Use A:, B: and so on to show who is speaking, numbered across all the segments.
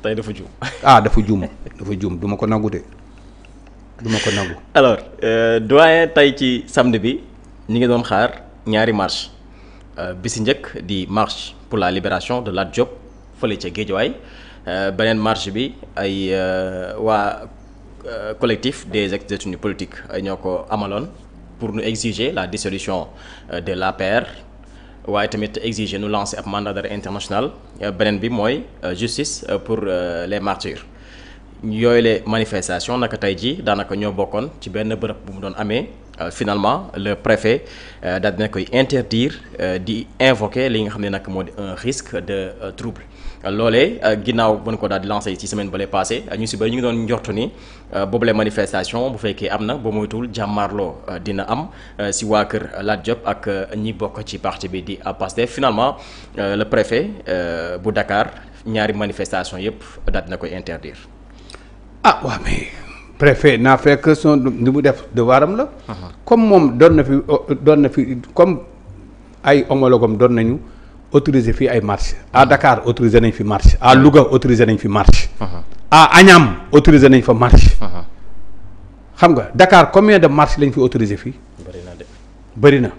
A: tey dafa juum.
B: dafa juum du ma ko nangu de du ma ko nangu.
A: alors doyen tey ci samedi bi ñi ngi doon xaar ñaari marche bi si njëkk di marche pour la libération de Lat Diop fële ca Guédiawaye beneen marche bi ay waa collectif des ex-détenus politiques ñoo ko amaloon pour nous exiger la dissolution de l'APR waaye tamit exiger nu lancer ab mandat d'arrêt international beneen bi mooy justice pour les martyrs yooyu les manifestations naka tey jii daanaka ñoo bokkoon ci benn bërëb bu mu doon amee finalement le préfet daal dina koy interdire di invoquer li nga xam ne nag moo di un risque de trouble loolee ginnaaw bu ñu ko daal di lancé ci semaine bële passé ñu si bëri ñu ngi doon njortu ni boobule manifestation bu fekkee am na ba moytuwul jàmmaarloo dina am si waa kër Lat Diop ak ñi bokk ci parti bi di Pastef finalement le préfet bu Dakar ñaari manifestation yëpp daal dina koy interdire.
B: waaw mais préfet naa fekk son ni mu def devoiram la. comme moom doon na fi comme ay homologam doon nañu autoriser fii ay marche à Dakar autorisé nañ fi marche à Louga autorisé nañ fi marche. à Agnam autorisé nañ fa marche. xam nga Dakar combien de marches lañ fi autorisé fii.
A: bëri na de.
B: bëri na.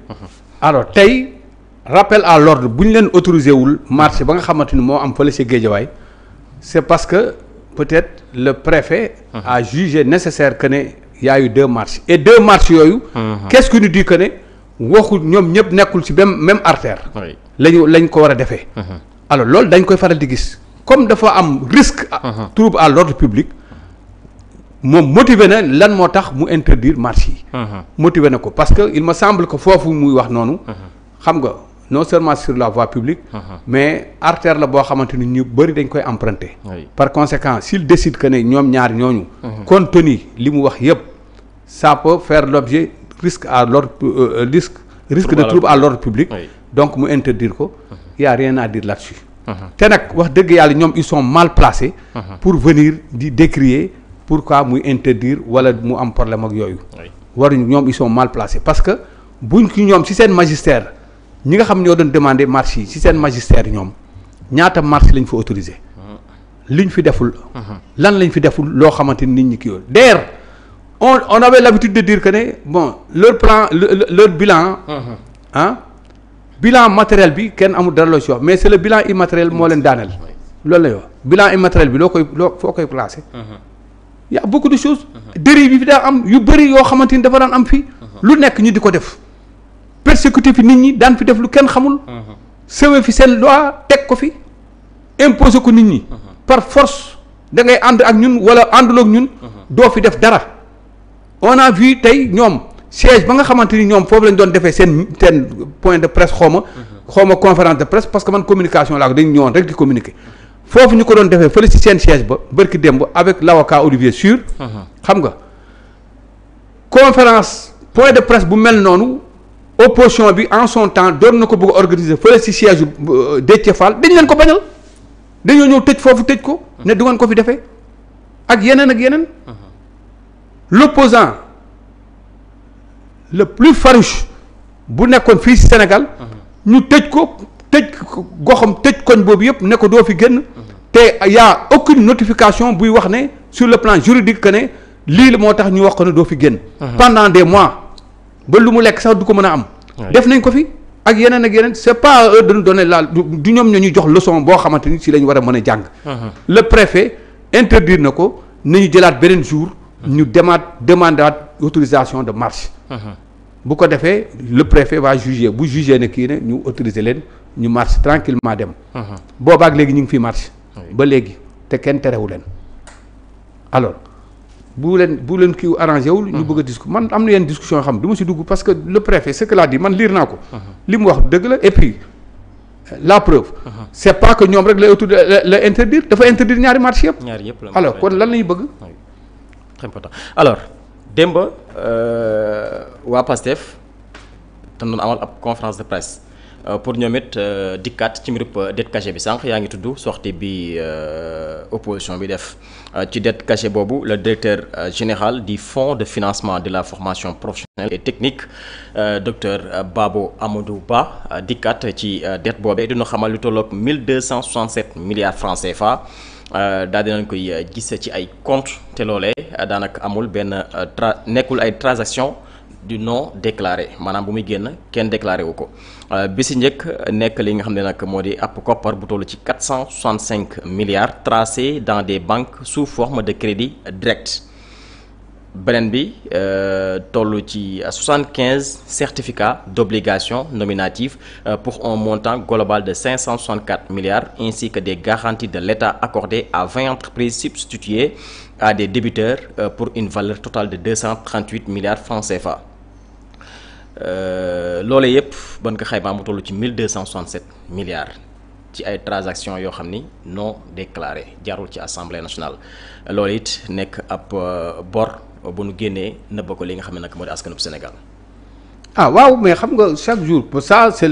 B: alors tey rappel à l'ordre bu ñu leen autorisé wul marche ba nga xamante ni moo am fële ci Guédiawaye c'est parce que peut-être le préfet a jugé nécessaire que ne y a eu 2 marches et 2 marches yooyu. qu'est-ce qui nous dit que ne waxul ñoom ñëpp nekkul ci même artère. lañ ko war a defee. alors loolu dañ koy faral di gis comme dafa am risque. trouble à l'ordre public. moom motivé na lan moo tax mu interdire marche yi. motivé na ko parce que il me semble que foofu muy wax noonu. xam nga non seulement sur la voie publique. mais artère la boo xamante ni ñu bëri dañ koy emprunter. par conséquent s'il décide que ne ñoom ñaar ñooñu. compte tenu li mu wax yëpp ça peut faire l'objet risque à l'ordre risque de trouble à l'ordre public. donc mu interdire ko. y a rien à dire là-dessus. te nag wax dëgg yàlla ñoom ils sont mal placés. pour venir di décrier. pourquoi muy interdire wala mu am problème ak yooyu. waruñu ñoom ils sont mal placés parce que buñ ci ñoom ci seen magistère ñi nga xam ñoo doon demander marche yi ci seen magistère ñoom ñaata marche lañ fa autorisé. liñ fi deful. lan lañ fi deful loo xamante ni nit ñi kii yoon d'ailleurs on avait l'habitude de dire que ne bon leur plan leur bilan. bilan matériel bi kenn amul dara loo ci wax mais c'est le bilan immatériel moo leen daaneel. loolu lay wax bilan immatériel bi foo koy placer. y a beaucoup de choses. dérive yi fi daa am yu bëri yoo xamante ni dafa daan am fii. lu nekk ñu di ko def. persécuter fi nit ñi daan fi def lu kenn xamul. sëwe fi seen loi teg ko fi. imposer ko nit ñi. par force da ngay ànd ak ñun wala ànduloo ak ñun. doo fi def dara. on a vu tey ñoom siège ba nga xamante ni ñoom foofu lañ doon defee seen point de presse xaw ma conférence de presse parce que man communication laa ko dañu ñëwoon rek di communiquer. foofu ñu ko doon defee fële ci seen siège ba bërki démb avec l'avocat Olivier Sur. xam nga conférence point de presse bu mel noonu opposition bi en son temps doon na ko bëgg a organiser fële ci siège yu Déthié Fall dañ leen ko bañal dañoo ñëw tëj foofu tëj ko ne du ngeen ko fi defee ak yeneen. l'opposant le plus farouche bu nekkoon fii ci Sénégal. ñu tëj ko. tëj goxam tëj koñ boobu yëpp ne ko doo fi génn te y a aucune notification buy wax ne sur le plan juridique que ne lii la moo tax ñu wax ko ne doo fi génn pendant des mois ba lu mu lekk sax du ko mën a am def nañ ko fi ak yeneen c'est pas eux de nous donner du ñoom ñoo ñuy jox leçon boo xamante ni si la ñu war a mën a jàng le préfet interdire na ko nañu jëlaat beneen jour ñu demandaat autorisation de marche bu ko defee le préfet va juger bu juger ne kii ne ñu autoriser leen ñu marche tranquillement dem boobaak léegi ñu ngi fi marche ba léegi te kenn terewu leen alors bu leen kii arrangé wul ñu bëgg a discuter man am na yenn discussion yoo xam du ma si dugg parce que le préfet ce que l'a dit man lire naa ko li mu wax dëgg la et puis la preuve c'est pas que ñoom rek la interdire dafa interdire ñaari marche yëpp alors kon lan la ñuy bëgg
A: très important alors démb waa Pastef tam doon amal ab conférence de presse pour ñoom it dikkaat ci mbirub dette cachée bi sànq yaa ngi tudd sortie bi opposition bi def ci dette cachée boobu le directeur général du fonds de financement de la formation professionnelle et technique docteur Babo Amadou Ba dikkaat ci dette boobee dina xamal lu tolloog 1267 milliards francs CFA daal dinañ koy gis ci ay compte te loolee daanaka amul benn nekkul ay transaction du non déclaré maanaam bu muy génn kenn déclaré wu ko bi si njëkk nekk li nga xam ne nag moo di ab koppar bu toll ci 465 milliards tracés dans des banques sous forme de crédit direct beneen bi toll ci 75 certificats d'obligation nominative pour un montant global de 564 milliards ainsi que des garanties de l'État accordées à 20 entreprises substituées à des débiteurs pour une valeur totale de 238 milliards francs CFA loolee yëpp ban ko xaymaa mu toll ci 1267 milliards ci ay transactions yoo xam ni non déclarées jaarul ci assemblée nationale loolu it nekk ab bor bu nu génnee nëbba ko li nga xam ne nag moo di askanub Sénégal.
B: ah waaw mais xam nga chaque jour ça c'est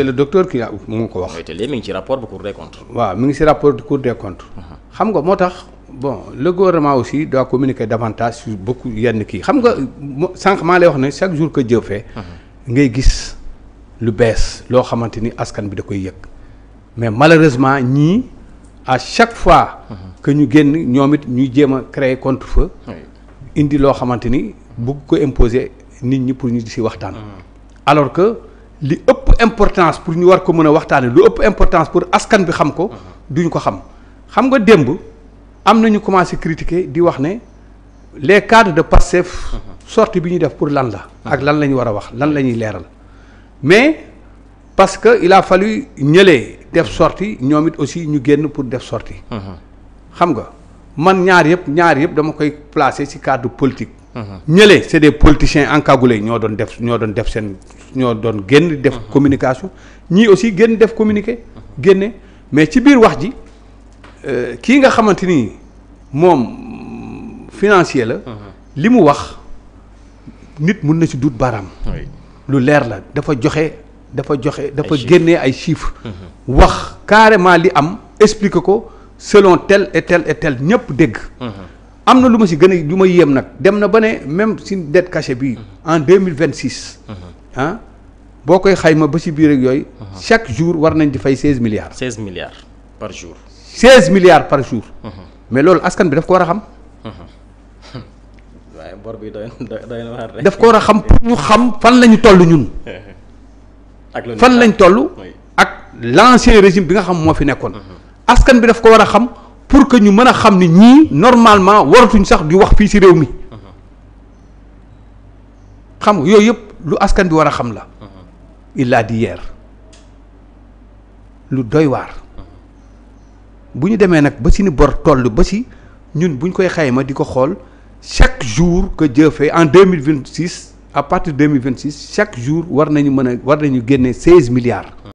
B: le docteur qui moo ko wax.
A: mooy te léegi mi ngi ci rapport bu Cour des comptes.
B: waaw mi ngi ci rapport du Cour des comptes. xam nga moo tax bon le gouvernement aussi doit communiquer davantage sur beaucoup yenn kii xam nga sànq maa lay wax ne chaque jour que Dieu fait. ngay gis lu bees loo xamante ni askan bi da koy yëg mais malheureusement ñii à chaque fois. que ñu génn ñoom it ñuy jéem a créer contre-feu. indi loo xamante ni bëgg ko imposer nit ñi pour ñu di ci waxtaan. alors que li ëpp importance pour ñu war ko mën a waxtaanee lu ëpp importance pour askan bi xam ko. duñ ko xam nga démb am na ñu commencé critiquer di wax ne les cadres de Pastef. sortie bi ñu def pour lan la. ak lan la ñu war a wax lan la ñuy leeral mais parce que il a fallu ñëlee def sortie ñoom it aussi ñu génn pour def sortie. xam nga. man ñaar yëpp dama koy placer ci cadre politique. ñële c'est des politiciens encagoulés ñoo doon génn def communication ñii aussi génn def communiqué génne mais ci biir wax ji kii nga xamante ni moom financier la. li mu wax nit mun na ci dut baaraam. lu leer la dafa génnee ay chiffres. wax carrément li am expliquer ko. selon tel et tel ñëpp dégg. am na lu ma ci gën a lu ma yéem nag dem na ba ne même si dette cachée bi en 2026. boo koy xayma ba ci biir ak yooyu. chaque jour war nañ di fay 16 milliards.
A: 16 milliards par jour.
B: 16 milliards par jour. mais loolu askan bi daf ko war a xam.
A: waaye bor bi doy na waar rek.
B: daf ko war a xam pour ñu xam fan la ñu toll ñun. fan lañ toll. ak l'ancien régime bi nga xam moo fi nekkoon. askan bi daf ko war a xam pour que ñu mën a xam ni ñii normalement waratuñ sax di wax fii ci réew mi xam nga yooyu yëpp lu askan bi war a xam la. il l'a dit hier lu doy waar. bu ñu demee nag ba ci ni bor toll ba ci ñun bu ñu koy xayma di ko xool chaque jour que Dieu fait en 2026 à partir de 2026 chaque jour war nañu génne 16 milliards.